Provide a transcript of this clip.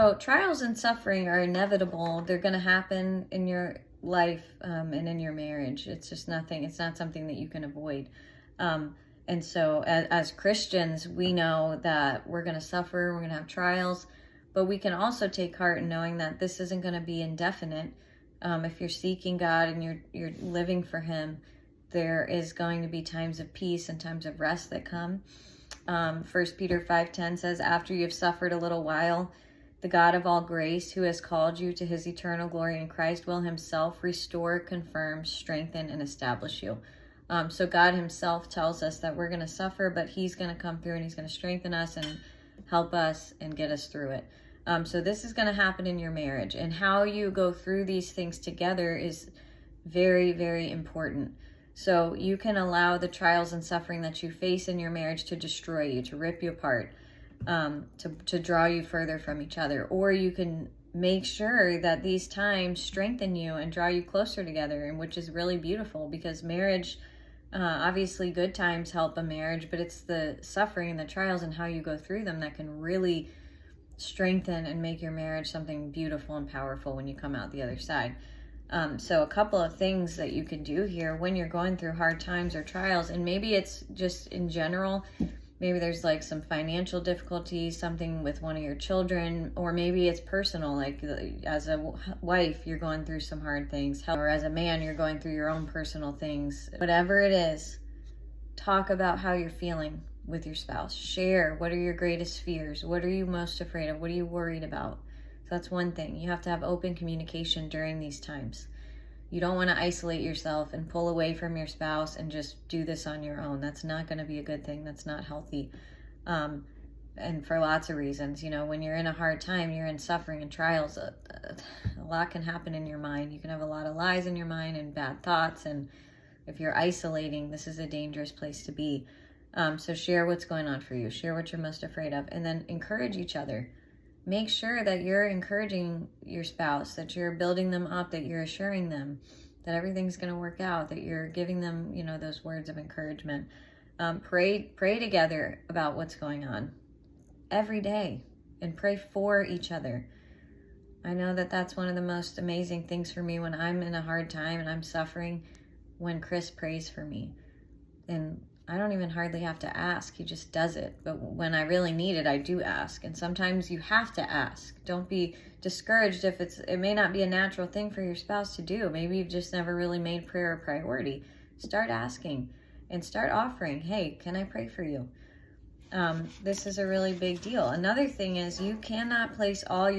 So trials and suffering are inevitable. They're going to happen in your life and in your marriage. It's just nothing. It's not something that you can avoid. And so as Christians, we know that we're going to suffer, we're going to have trials, but we can also take heart in knowing that this isn't going to be indefinite. If you're seeking God and you're living for Him, there is going to be times of peace and times of rest that come. 1 Peter 5:10 says, after you've suffered a little while, the God of all grace, who has called you to His eternal glory in Christ, will Himself restore, confirm, strengthen, and establish you. So God Himself tells us that we're going to suffer, but He's going to come through and He's going to strengthen us and help us and get us through it. So this is going to happen in your marriage, and how you go through these things together is very, very important. So you can allow the trials and suffering that you face in your marriage to destroy you, to rip you apart, to draw you further from each other. Or you can make sure that these times strengthen you and draw you closer together, and which is really beautiful, because marriage, obviously good times help a marriage, but it's the suffering and the trials and how you go through them that can really strengthen and make your marriage something beautiful and powerful when you come out the other side. So a couple of things that you can do here when you're going through hard times or trials, and maybe it's just in general, maybe there's like some financial difficulties, something with one of your children, or maybe it's personal, like as a wife, you're going through some hard things, or as a man, you're going through your own personal things. Whatever it is, talk about how you're feeling with your spouse. Share, what are your greatest fears? What are you most afraid of? What are you worried about? So that's one thing. You have to have open communication during these times. You don't want to isolate yourself and pull away from your spouse and just do this on your own. That's not going to be a good thing. That's not healthy. And for lots of reasons, when you're in a hard time, you're in suffering and trials, a lot can happen in your mind. You can have a lot of lies in your mind and bad thoughts. And if you're isolating, this is a dangerous place to be. So share what's going on for you. Share what you're most afraid of, and then encourage each other. Make sure that you're encouraging your spouse, that you're building them up, that you're assuring them that everything's going to work out, that you're giving them, those words of encouragement. Pray together about what's going on every day, and pray for each other. I know that that's one of the most amazing things for me when I'm in a hard time and I'm suffering, when Chris prays for me. And I don't even hardly have to ask. He just does it. But when I really need it, I do ask. And sometimes you have to ask. Don't be discouraged if it may not be a natural thing for your spouse to do. Maybe you've just never really made prayer a priority. Start asking and start offering. Hey, can I pray for you? This is a really big deal. Another thing is, you cannot place all your